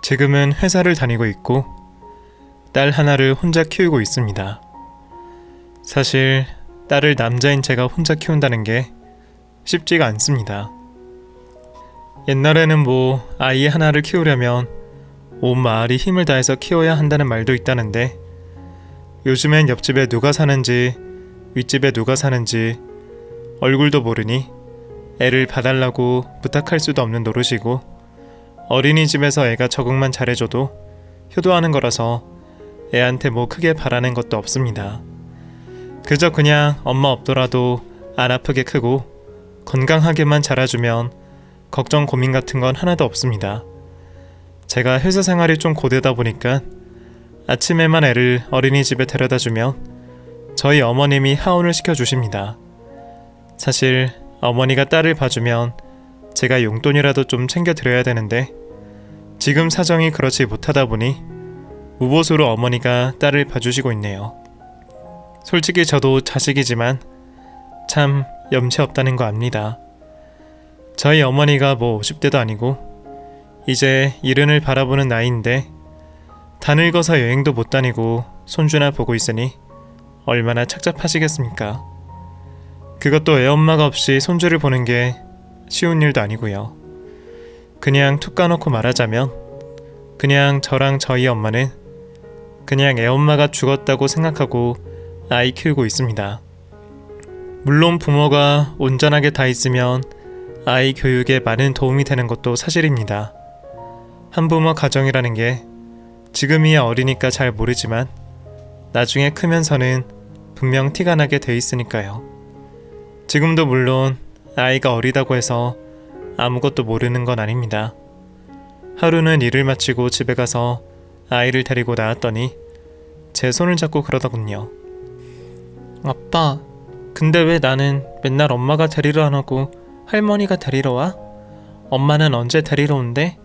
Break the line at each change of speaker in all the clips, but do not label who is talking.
지금은 회사를 다니고 있고 딸 하나를 혼자 키우고 있습니다. 사실 딸을 남자인 제가 혼자 키운다는 게 쉽지가 않습니다. 옛날에는 아이 하나를 키우려면 온 마을이 힘을 다해서 키워야 한다는 말도 있다는데 요즘엔 옆집에 누가 사는지 윗집에 누가 사는지 얼굴도 모르니 애를 봐달라고 부탁할 수도 없는 노릇이고 어린이집에서 애가 적응만 잘해줘도 효도하는 거라서 애한테 크게 바라는 것도 없습니다. 그저 그냥 엄마 없더라도 안 아프게 크고 건강하게만 자라주면 걱정 고민 같은 건 하나도 없습니다. 제가 회사 생활이 좀 고되다 보니까 아침에만 애를 어린이집에 데려다 주면 저희 어머님이 하원을 시켜주십니다. 사실 어머니가 딸을 봐주면 제가 용돈이라도 좀 챙겨드려야 되는데 지금 사정이 그렇지 못하다 보니 무보수로 어머니가 딸을 봐주시고 있네요. 솔직히 저도 자식이지만 참 염치 없다는 거 압니다. 저희 어머니가 50대도 아니고 이제 일흔을 바라보는 나이인데 다 늙어서 여행도 못 다니고 손주나 보고 있으니 얼마나 착잡하시겠습니까? 그것도 애엄마가 없이 손주를 보는 게 쉬운 일도 아니고요. 그냥 툭 까놓고 말하자면 그냥 저랑 저희 엄마는 그냥 애엄마가 죽었다고 생각하고 아이 키우고 있습니다. 물론 부모가 온전하게 다 있으면 아이 교육에 많은 도움이 되는 것도 사실입니다. 한부모 가정이라는 게 지금이야 어리니까 잘 모르지만 나중에 크면서는 분명 티가 나게 돼 있으니까요. 지금도 물론 아이가 어리다고 해서 아무것도 모르는 건 아닙니다. 하루는 일을 마치고 집에 가서 아이를 데리고 나왔더니 제 손을 잡고 그러더군요. 아빠, 근데 왜 나는 맨날 엄마가 데리러 안 오고 할머니가 데리러 와? 엄마는 언제 데리러 온대?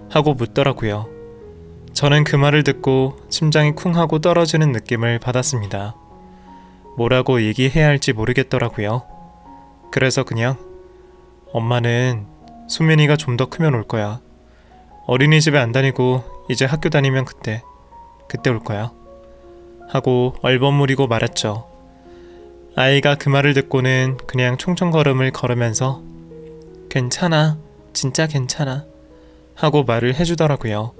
하고 묻더라고요. 저는 그 말을 듣고 심장이 쿵 하고 떨어지는 느낌을 받았습니다. 뭐라고 얘기해야 할지 모르겠더라고요. 그래서 그냥 엄마는 수민이가 좀 더 크면 올 거야. 어린이집에 안 다니고 이제 학교 다니면 그때 올 거야. 하고 얼버무리고 말았죠. 아이가 그 말을 듣고는 그냥 총총걸음을 걸으면서 괜찮아, 진짜 괜찮아 하고 말을 해주더라고요.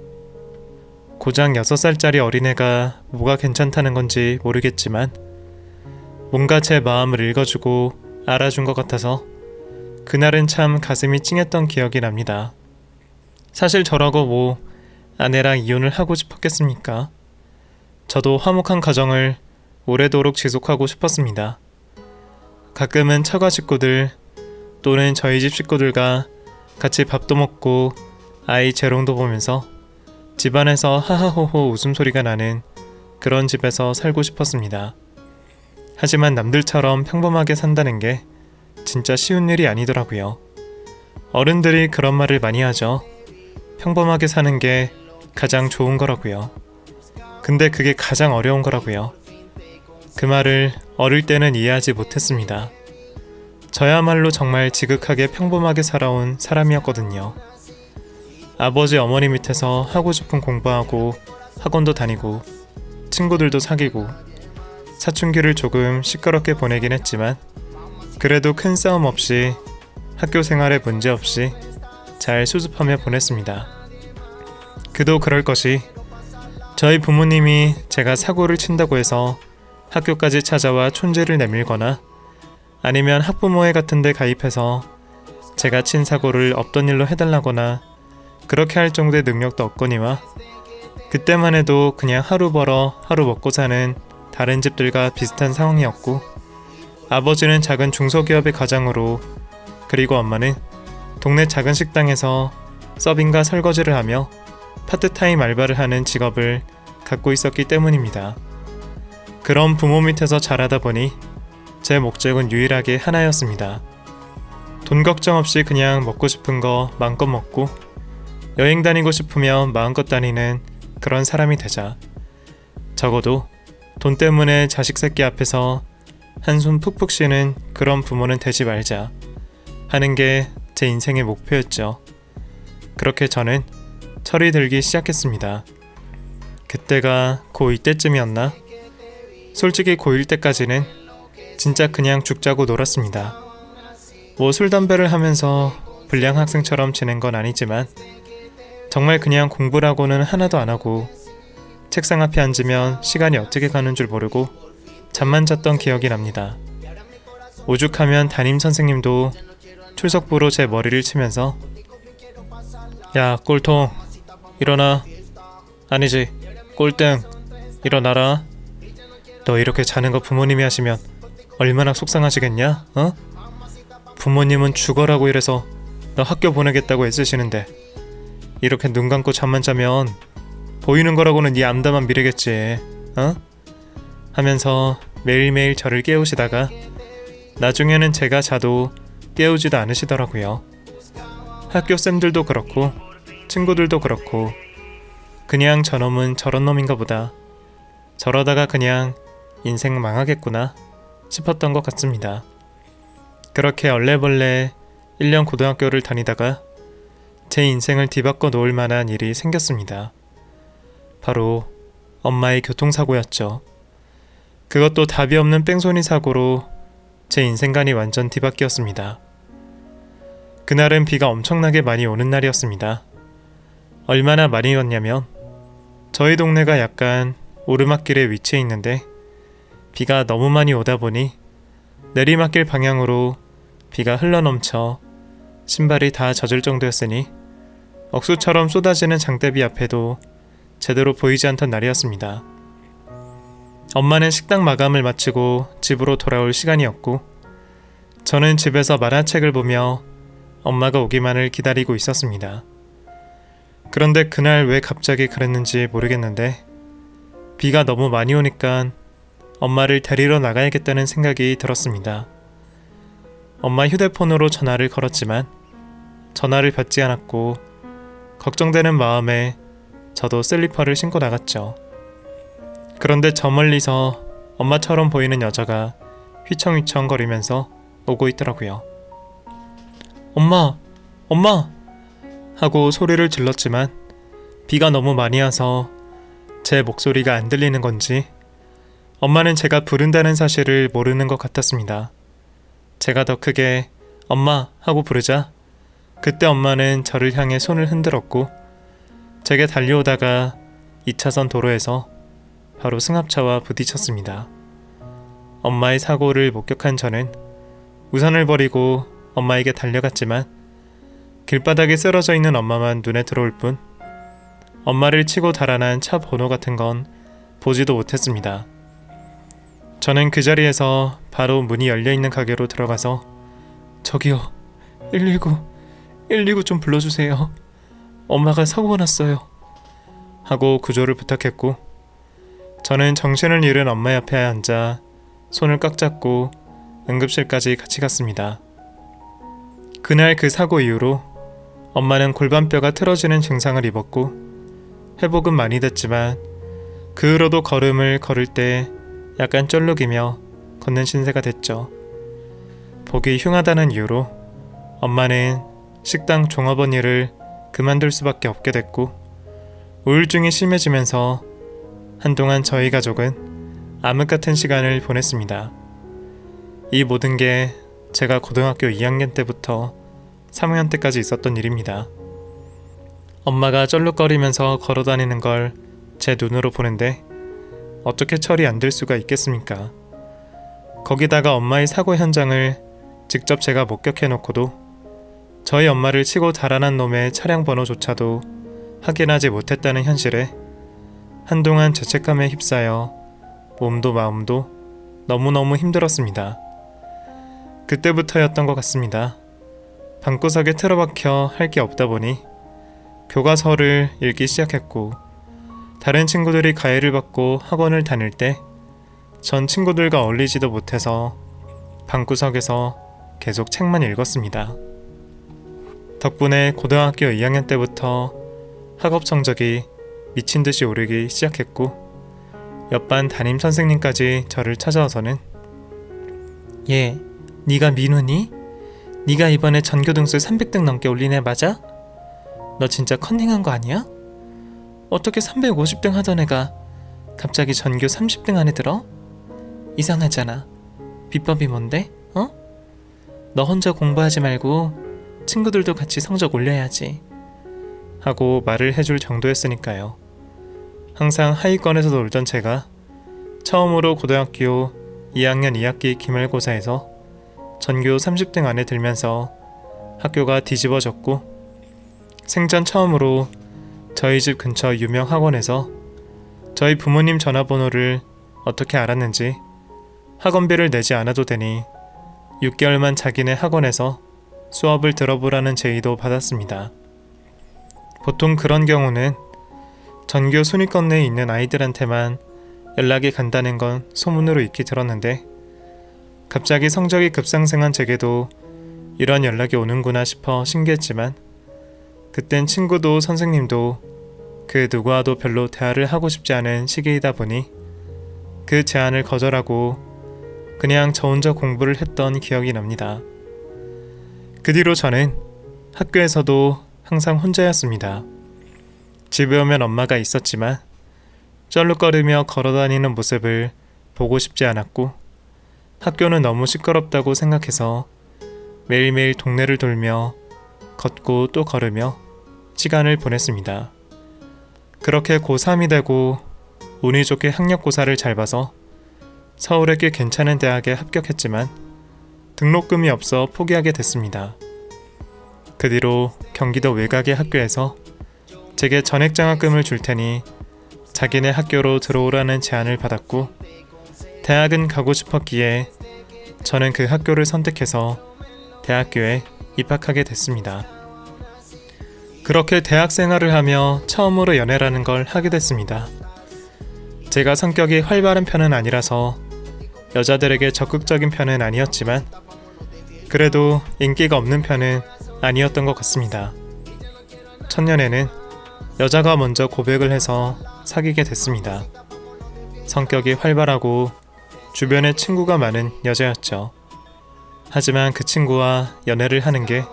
고작 6살짜리 어린애가 뭐가 괜찮다는 건지 모르겠지만 뭔가 제 마음을 읽어주고 알아준 것 같아서 그날은 참 가슴이 찡했던 기억이 납니다. 사실 저라고 아내랑 이혼을 하고 싶었겠습니까? 저도 화목한 가정을 오래도록 지속하고 싶었습니다. 가끔은 처가 식구들 또는 저희 집 식구들과 같이 밥도 먹고 아이 재롱도 보면서 집안에서 하하호호 웃음소리가 나는 그런 집에서 살고 싶었습니다. 하지만 남들처럼 평범하게 산다는 게 진짜 쉬운 일이 아니더라고요. 어른들이 그런 말을 많이 하죠. 평범하게 사는 게 가장 좋은 거라고요. 근데 그게 가장 어려운 거라고요. 그 말을 어릴 때는 이해하지 못했습니다. 저야말로 정말 지극하게 평범하게 살아온 사람이었거든요. 아버지 어머니 밑에서 하고 싶은 공부하고 학원도 다니고 친구들도 사귀고 사춘기를 조금 시끄럽게 보내긴 했지만 그래도 큰 싸움 없이 학교 생활에 문제 없이 잘 수습하며 보냈습니다. 그도 그럴 것이 저희 부모님이 제가 사고를 친다고 해서 학교까지 찾아와 촌지를 내밀거나 아니면 학부모회 같은 데 가입해서 제가 친 사고를 없던 일로 해달라거나 그렇게 할 정도의 능력도 없거니와 그때만 해도 그냥 하루 벌어 하루 먹고 사는 다른 집들과 비슷한 상황이었고 아버지는 작은 중소기업의 가장으로 그리고 엄마는 동네 작은 식당에서 서빙과 설거지를 하며 파트타임 알바를 하는 직업을 갖고 있었기 때문입니다. 그런 부모 밑에서 자라다 보니 제 목적은 유일하게 하나였습니다. 돈 걱정 없이 그냥 먹고 싶은 거 마음껏 먹고 여행 다니고 싶으면 마음껏 다니는 그런 사람이 되자. 적어도 돈 때문에 자식 새끼 앞에서 한숨 푹푹 쉬는 그런 부모는 되지 말자 하는 게 제 인생의 목표였죠. 그렇게 저는 철이 들기 시작했습니다. 그때가 고2 때쯤이었나? 솔직히 고1 때까지는 진짜 그냥 죽자고 놀았습니다. 뭐 술 담배를 하면서 불량 학생처럼 지낸 건 아니지만 정말 그냥 공부라고는 하나도 안 하고 책상 앞에 앉으면 시간이 어떻게 가는 줄 모르고 잠만 잤던 기억이 납니다. 오죽하면 담임 선생님도 출석부로 제 머리를 치면서 야 꼴통 일어나, 아니지 꼴등 일어나라. 너 이렇게 자는 거 부모님이 하시면 얼마나 속상하시겠냐? 어? 부모님은 죽어라고 이래서 너 학교 보내겠다고 애쓰시는데 이렇게 눈 감고 잠만 자면 보이는 거라고는 네 암담한 미래겠지. 어? 하면서 매일매일 저를 깨우시다가 나중에는 제가 자도 깨우지도 않으시더라고요. 학교 쌤들도 그렇고 친구들도 그렇고 그냥 저놈은 저런 놈인가 보다, 저러다가 그냥 인생 망하겠구나 싶었던 것 같습니다. 그렇게 얼레벌레 1년 고등학교를 다니다가 제 인생을 뒤바꿔 놓을 만한 일이 생겼습니다. 바로 엄마의 교통사고였죠. 그것도 답이 없는 뺑소니 사고로 제 인생관이 완전 뒤바뀌었습니다. 그날은 비가 엄청나게 많이 오는 날이었습니다. 얼마나 많이 왔냐면 저희 동네가 약간 오르막길에 위치해 있는데 비가 너무 많이 오다 보니 내리막길 방향으로 비가 흘러넘쳐 신발이 다 젖을 정도였으니 억수처럼 쏟아지는 장대비 앞에도 제대로 보이지 않던 날이었습니다. 엄마는 식당 마감을 마치고 집으로 돌아올 시간이었고 저는 집에서 만화책을 보며 엄마가 오기만을 기다리고 있었습니다. 그런데 그날 왜 갑자기 그랬는지 모르겠는데 비가 너무 많이 오니까 엄마를 데리러 나가야겠다는 생각이 들었습니다. 엄마 휴대폰으로 전화를 걸었지만 전화를 받지 않았고 걱정되는 마음에 저도 슬리퍼를 신고 나갔죠. 그런데 저 멀리서 엄마처럼 보이는 여자가 휘청휘청 거리면서 오고 있더라고요. 엄마! 엄마! 하고 소리를 질렀지만 비가 너무 많이 와서 제 목소리가 안 들리는 건지 엄마는 제가 부른다는 사실을 모르는 것 같았습니다. 제가 더 크게 엄마 하고 부르자 그때 엄마는 저를 향해 손을 흔들었고 제게 달려오다가 2차선 도로에서 바로 승합차와 부딪혔습니다. 엄마의 사고를 목격한 저는 우산을 버리고 엄마에게 달려갔지만 길바닥에 쓰러져 있는 엄마만 눈에 들어올 뿐 엄마를 치고 달아난 차 번호 같은 건 보지도 못했습니다. 저는 그 자리에서 바로 문이 열려있는 가게로 들어가서 저기요 119 좀 불러주세요. 엄마가 사고가 났어요. 하고 구조를 부탁했고 저는 정신을 잃은 엄마 옆에 앉아 손을 꽉 잡고 응급실까지 같이 갔습니다. 그날 그 사고 이후로 엄마는 골반뼈가 틀어지는 증상을 입었고 회복은 많이 됐지만 그 후로도 걸음을 걸을 때 약간 쩔룩이며 걷는 신세가 됐죠. 보기 흉하다는 이유로 엄마는 식당 종업원 일을 그만둘 수밖에 없게 됐고 우울증이 심해지면서 한동안 저희 가족은 암흑 같은 시간을 보냈습니다. 이 모든 게 제가 고등학교 2학년 때부터 3학년 때까지 있었던 일입니다. 엄마가 쩔룩거리면서 걸어다니는 걸 제 눈으로 보는데 어떻게 철이 안 들 수가 있겠습니까? 거기다가 엄마의 사고 현장을 직접 제가 목격해놓고도 저희 엄마를 치고 달아난 놈의 차량 번호조차도 확인하지 못했다는 현실에 한동안 죄책감에 휩싸여 몸도 마음도 너무너무 힘들었습니다. 그때부터였던 것 같습니다. 방구석에 틀어박혀 할 게 없다 보니 교과서를 읽기 시작했고 다른 친구들이 가해를 받고 학원을 다닐 때 전 친구들과 어울리지도 못해서 방구석에서 계속 책만 읽었습니다. 덕분에 고등학교 2학년 때부터 학업 성적이 미친 듯이 오르기 시작했고 옆반 담임 선생님까지 저를 찾아와서는 얘, 네가 민우니? 네가 이번에 전교등수 300등 넘게 올린 애 맞아? 너 진짜 컨닝한 거 아니야? 어떻게 350등 하던 애가 갑자기 전교 30등 안에 들어? 이상하잖아. 비법이 뭔데? 어? 너 혼자 공부하지 말고 친구들도 같이 성적 올려야지. 하고 말을 해줄 정도였으니까요. 항상 하위권에서 놀던 제가 처음으로 고등학교 2학년 2학기 기말고사에서 전교 30등 안에 들면서 학교가 뒤집어졌고, 생전 처음으로 저희 집 근처 유명 학원에서 저희 부모님 전화번호를 어떻게 알았는지 학원비를 내지 않아도 되니 6개월만 자기네 학원에서 수업을 들어보라는 제의도 받았습니다. 보통 그런 경우는 전교 순위권 내에 있는 아이들한테만 연락이 간다는 건 소문으로 익히 들었는데, 갑자기 성적이 급상승한 제게도 이런 연락이 오는구나 싶어 신기했지만, 그땐 친구도 선생님도 그 누구와도 별로 대화를 하고 싶지 않은 시기이다 보니 그 제안을 거절하고 그냥 저 혼자 공부를 했던 기억이 납니다. 그 뒤로 저는 학교에서도 항상 혼자였습니다. 집에 오면 엄마가 있었지만 쩔룩거리며 걸어다니는 모습을 보고 싶지 않았고, 학교는 너무 시끄럽다고 생각해서 매일매일 동네를 돌며 걷고 또 걸으며 시간을 보냈습니다. 그렇게 고3이 되고 운이 좋게 학력고사를 잘 봐서 서울의 꽤 괜찮은 대학에 합격했지만 등록금이 없어 포기하게 됐습니다. 그 뒤로 경기도 외곽의 학교에서 제게 전액장학금을 줄 테니 자기네 학교로 들어오라는 제안을 받았고, 대학은 가고 싶었기에 저는 그 학교를 선택해서 대학교에 입학하게 됐습니다. 그렇게 대학 생활을 하며 처음으로 연애라는 걸 하게 됐습니다. 제가 성격이 활발한 편은 아니라서 여자들에게 적극적인 편은 아니었지만 그래도 인기가 없는 편은 아니었던 것 같습니다. 첫년에는 여자가 먼저 고백을 해서 사귀게 됐습니다. 성격이 활발하고 주변에 친구가 많은 여자였죠. 하지만 그 친구와 연애를 하는 게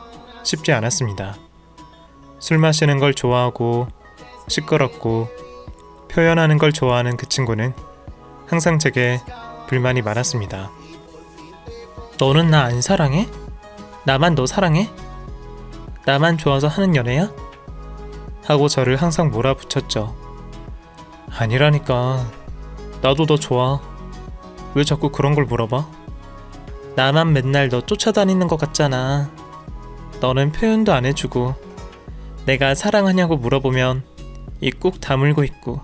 쉽지 않았습니다. 술 마시는 걸 좋아하고 시끄럽고 표현하는 걸 좋아하는 그 친구는 항상 제게 불만이 많았습니다. 너는 나 안 사랑해? 나만 너 사랑해? 나만 좋아서 하는 연애야? 하고 저를 항상 몰아붙였죠. 아니라니까. 나도 너 좋아. 왜 자꾸 그런 걸 물어봐? 나만 맨날 너 쫓아다니는 것 같잖아. 너는 표현도 안 해주고 내가 사랑하냐고 물어보면 입 꾹 다물고 있고,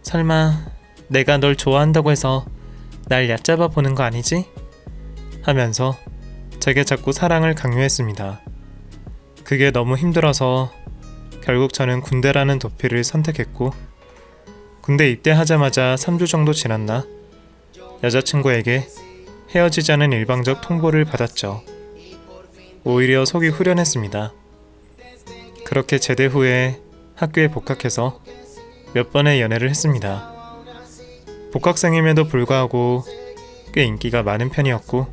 설마 내가 널 좋아한다고 해서 날 얕잡아 보는 거 아니지? 하면서 제게 자꾸 사랑을 강요했습니다. 그게 너무 힘들어서 결국 저는 군대라는 도피를 선택했고, 군대 입대하자마자 3주 정도 지났나 여자친구에게 헤어지자는 일방적 통보를 받았죠. 오히려 속이 후련했습니다. 그렇게 제대 후에 학교에 복학해서 몇 번의 연애를 했습니다. 복학생임에도 불구하고 꽤 인기가 많은 편이었고,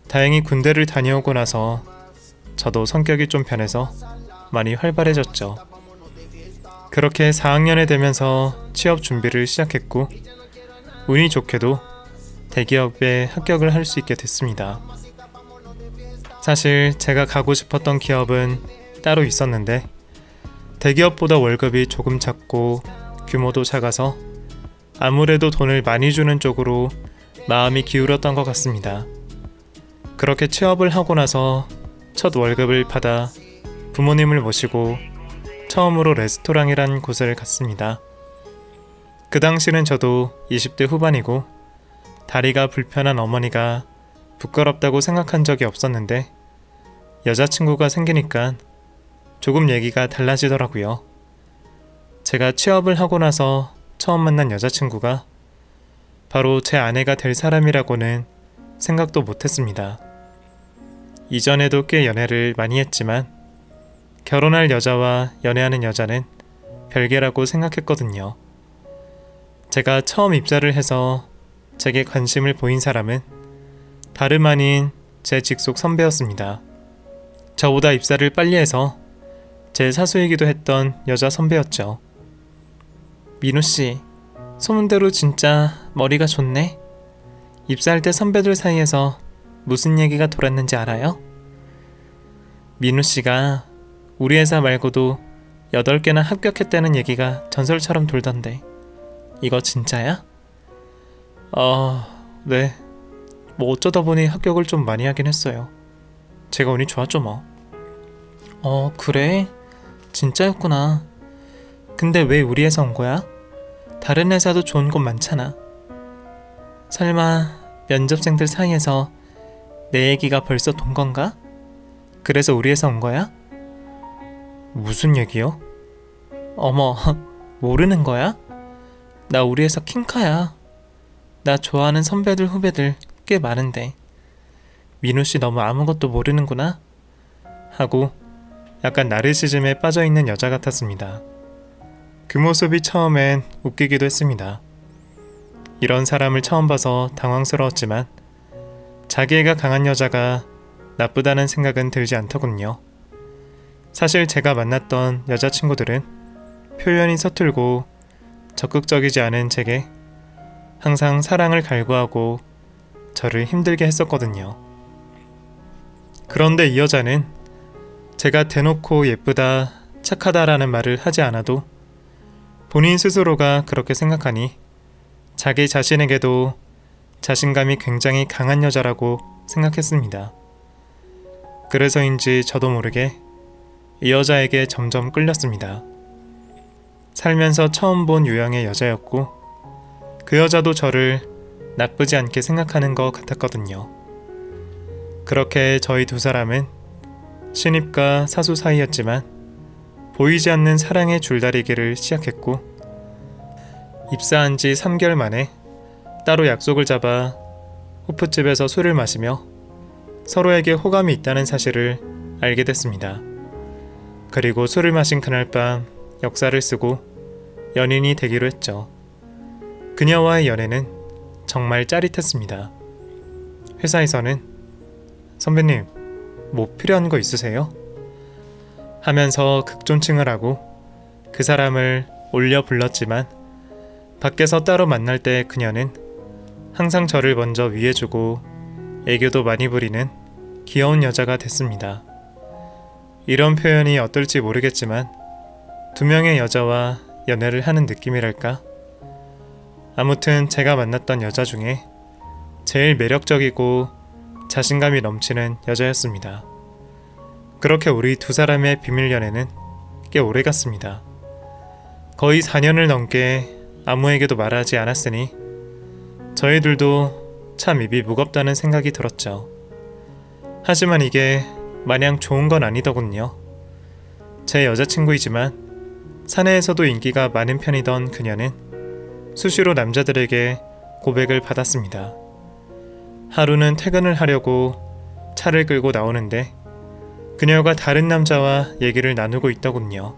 다행히 군대를 다녀오고 나서 저도 성격이 좀 변해서 많이 활발해졌죠. 그렇게 4학년에 되면서 취업 준비를 시작했고, 운이 좋게도 대기업에 합격을 할 수 있게 됐습니다. 사실 제가 가고 싶었던 기업은 따로 있었는데 대기업보다 월급이 조금 작고 규모도 작아서 아무래도 돈을 많이 주는 쪽으로 마음이 기울었던 것 같습니다. 그렇게 취업을 하고 나서 첫 월급을 받아 부모님을 모시고 처음으로 레스토랑이란 곳을 갔습니다. 그 당시는 저도 20대 후반이고 다리가 불편한 어머니가 부끄럽다고 생각한 적이 없었는데 여자친구가 생기니까 조금 얘기가 달라지더라고요. 제가 취업을 하고 나서 처음 만난 여자친구가 바로 제 아내가 될 사람이라고는 생각도 못했습니다. 이전에도 꽤 연애를 많이 했지만 결혼할 여자와 연애하는 여자는 별개라고 생각했거든요. 제가 처음 입사를 해서 제게 관심을 보인 사람은 다름 아닌 제 직속 선배였습니다. 저보다 입사를 빨리 해서 제 사수이기도 했던 여자 선배였죠. 민호씨, 소문대로 진짜 머리가 좋네. 입사할 때 선배들 사이에서 무슨 얘기가 돌았는지 알아요? 민호씨가 우리 회사 말고도 8개나 합격했다는 얘기가 전설처럼 돌던데 이거 진짜야? 네. 뭐 어쩌다 보니 합격을 좀 많이 하긴 했어요. 제가 운이 좋았죠 뭐. 그래? 진짜였구나. 근데 왜 우리 회사 온 거야? 다른 회사도 좋은 곳 많잖아. 설마 면접생들 사이에서 내 얘기가 벌써 돈 건가? 그래서 우리 회사 온 거야? 무슨 얘기요? 어머, 모르는 거야? 나 우리 회사 킹카야. 나 좋아하는 선배들 후배들 꽤 많은데 민호씨 너무 아무것도 모르는구나 하고 약간 나르시즘에 빠져있는 여자 같았습니다. 그 모습이 처음엔 웃기기도 했습니다. 이런 사람을 처음 봐서 당황스러웠지만 자기애가 강한 여자가 나쁘다는 생각은 들지 않더군요. 사실 제가 만났던 여자친구들은 표현이 서툴고 적극적이지 않은 제게 항상 사랑을 갈구하고 저를 힘들게 했었거든요. 그런데 이 여자는 제가 대놓고 예쁘다, 착하다라는 말을 하지 않아도 본인 스스로가 그렇게 생각하니 자기 자신에게도 자신감이 굉장히 강한 여자라고 생각했습니다. 그래서인지 저도 모르게 이 여자에게 점점 끌렸습니다. 살면서 처음 본 유형의 여자였고 그 여자도 저를 나쁘지 않게 생각하는 것 같았거든요. 그렇게 저희 두 사람은 신입과 사수 사이였지만 보이지 않는 사랑의 줄다리기를 시작했고 입사한 지 3개월 만에 따로 약속을 잡아 호프집에서 술을 마시며 서로에게 호감이 있다는 사실을 알게 됐습니다. 그리고 술을 마신 그날 밤 역사를 쓰고 연인이 되기로 했죠. 그녀와의 연애는 정말 짜릿했습니다. 회사에서는 선배님, 뭐 필요한 거 있으세요? 하면서 극존칭을 하고 그 사람을 올려 불렀지만 밖에서 따로 만날 때 그녀는 항상 저를 먼저 위해주고 애교도 많이 부리는 귀여운 여자가 됐습니다. 이런 표현이 어떨지 모르겠지만 두 명의 여자와 연애를 하는 느낌이랄까? 아무튼 제가 만났던 여자 중에 제일 매력적이고 자신감이 넘치는 여자였습니다. 그렇게 우리 두 사람의 비밀 연애는 꽤 오래 갔습니다. 거의 4년을 넘게 아무에게도 말하지 않았으니 저희들도 참 입이 무겁다는 생각이 들었죠. 하지만 이게 마냥 좋은 건 아니더군요. 제 여자친구이지만 사내에서도 인기가 많은 편이던 그녀는 수시로 남자들에게 고백을 받았습니다. 하루는 퇴근을 하려고 차를 끌고 나오는데 그녀가 다른 남자와 얘기를 나누고 있더군요.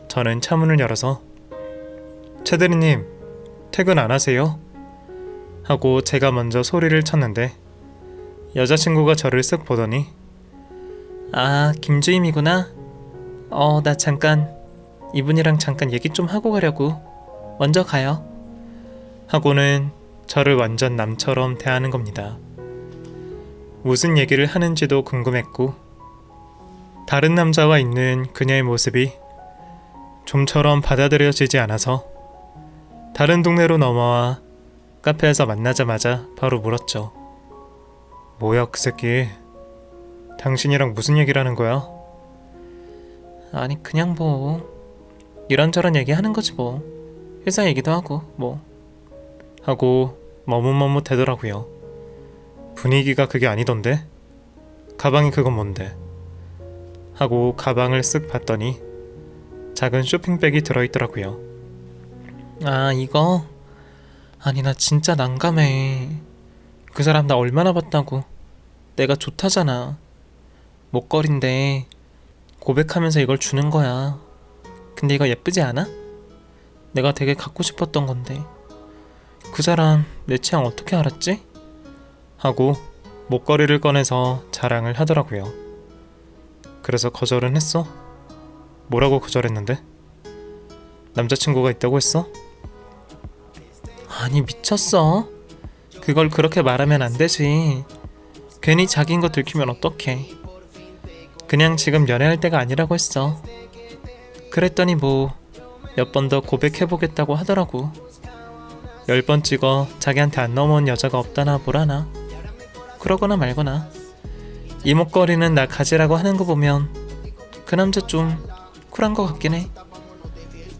저는 차 문을 열어서 최 대리님, 퇴근 안 하세요? 하고 제가 먼저 소리를 쳤는데 여자친구가 저를 쓱 보더니 아, 김주임이구나? 나 잠깐 이분이랑 잠깐 얘기 좀 하고 가려고. 먼저 가요. 하고는 저를 완전 남처럼 대하는 겁니다. 무슨 얘기를 하는지도 궁금했고 다른 남자와 있는 그녀의 모습이 좀처럼 받아들여지지 않아서 다른 동네로 넘어와 카페에서 만나자마자 바로 물었죠. 뭐야 그 새끼, 당신이랑 무슨 얘기를 하는 거야? 아니 그냥 뭐 이런저런 얘기하는 거지 뭐. 회사 얘기도 하고 뭐 하고 머뭇머뭇대더라고요. 분위기가 그게 아니던데? 가방이 그건 뭔데? 하고 가방을 쓱 봤더니 작은 쇼핑백이 들어있더라고요. 아 이거? 아니 나 진짜 난감해. 그 사람 나 얼마나 봤다고. 내가 좋다잖아. 목걸이인데 고백하면서 이걸 주는 거야. 근데 이거 예쁘지 않아? 내가 되게 갖고 싶었던 건데 그 사람 내 취향 어떻게 알았지? 하고 목걸이를 꺼내서 자랑을 하더라고요. 그래서 거절은 했어? 뭐라고 거절했는데? 남자친구가 있다고 했어? 아니 미쳤어? 그걸 그렇게 말하면 안 되지. 괜히 자기인 거 들키면 어떡해. 그냥 지금 연애할 때가 아니라고 했어. 그랬더니 뭐 몇 번 더 고백해보겠다고 하더라고. 10번 찍어 자기한테 안 넘어온 여자가 없다나 뭐라나. 그러거나 말거나. 이목거리는 나 가지라고 하는 거 보면 그 남자 좀 쿨한 거 같긴 해.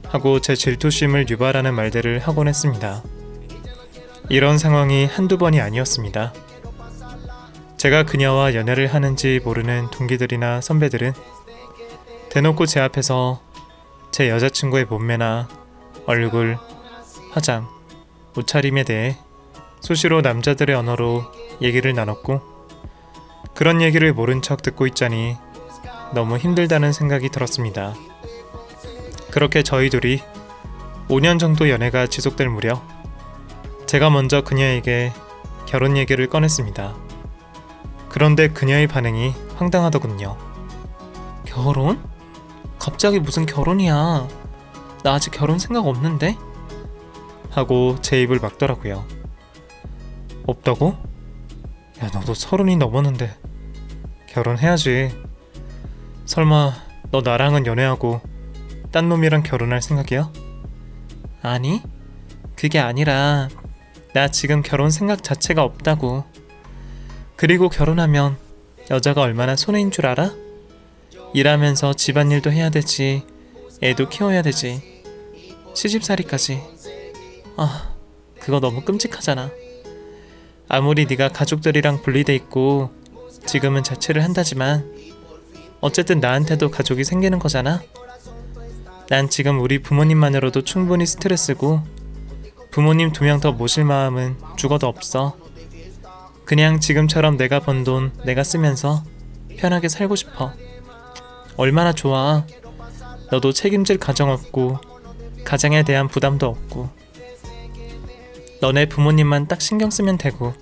하고 제 질투심을 유발하는 말들을 하곤 했습니다. 이런 상황이 한두 번이 아니었습니다. 제가 그녀와 연애를 하는지 모르는 동기들이나 선배들은 대놓고 제 앞에서 제 여자친구의 몸매나 얼굴, 화장, 옷차림에 대해 수시로 남자들의 언어로 얘기를 나눴고, 그런 얘기를 모른 척 듣고 있자니 너무 힘들다는 생각이 들었습니다. 그렇게 저희 둘이 5년 정도 연애가 지속될 무렵 제가 먼저 그녀에게 결혼 얘기를 꺼냈습니다. 그런데 그녀의 반응이 황당하더군요. 결혼? 갑자기 무슨 결혼이야. 나 아직 결혼 생각 없는데? 하고 제 입을 막더라고요. 없다고? 야, 너도 30이 넘었는데 결혼해야지. 설마 너 나랑은 연애하고 딴 놈이랑 결혼할 생각이야? 아니, 그게 아니라 나 지금 결혼 생각 자체가 없다고. 그리고 결혼하면 여자가 얼마나 손해인 줄 알아? 일하면서 집안일도 해야 되지, 애도 키워야 되지, 시집살이까지. 아, 그거 너무 끔찍하잖아. 아무리 네가 가족들이랑 분리돼 있고 지금은 자취를 한다지만 어쨌든 나한테도 가족이 생기는 거잖아. 난 지금 우리 부모님만으로도 충분히 스트레스고 부모님 2명 더 모실 마음은 죽어도 없어. 그냥 지금처럼 내가 번 돈 내가 쓰면서 편하게 살고 싶어. 얼마나 좋아. 너도 책임질 가정 없고 가장에 대한 부담도 없고 너네 부모님만 딱 신경 쓰면 되고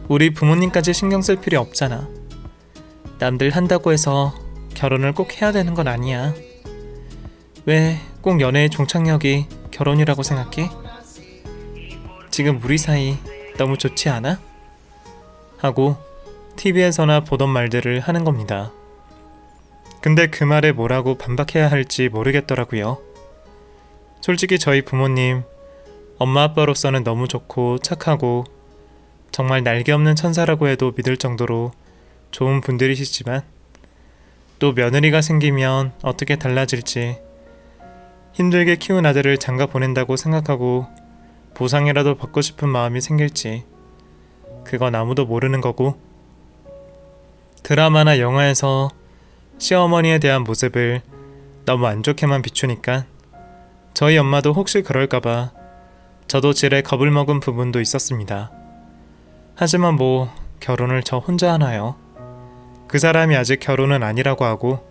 우리 부모님까지 신경 쓸 필요 없잖아. 남들 한다고 해서 결혼을 꼭 해야 되는 건 아니야. 왜 꼭 연애의 종착역이 결혼이라고 생각해? 지금 우리 사이 너무 좋지 않아? 하고 TV에서나 보던 말들을 하는 겁니다. 근데 그 말에 뭐라고 반박해야 할지 모르겠더라고요. 솔직히 저희 부모님, 엄마 아빠로서는 너무 좋고 착하고 정말 날개 없는 천사라고 해도 믿을 정도로 좋은 분들이시지만 또 며느리가 생기면 어떻게 달라질지, 힘들게 키운 아들을 장가 보낸다고 생각하고 보상이라도 받고 싶은 마음이 생길지 그건 아무도 모르는 거고, 드라마나 영화에서 시어머니에 대한 모습을 너무 안 좋게만 비추니까 저희 엄마도 혹시 그럴까봐 저도 지레 겁을 먹은 부분도 있었습니다. 하지만 뭐 결혼을 저 혼자 하나요? 그 사람이 아직 결혼은 아니라고 하고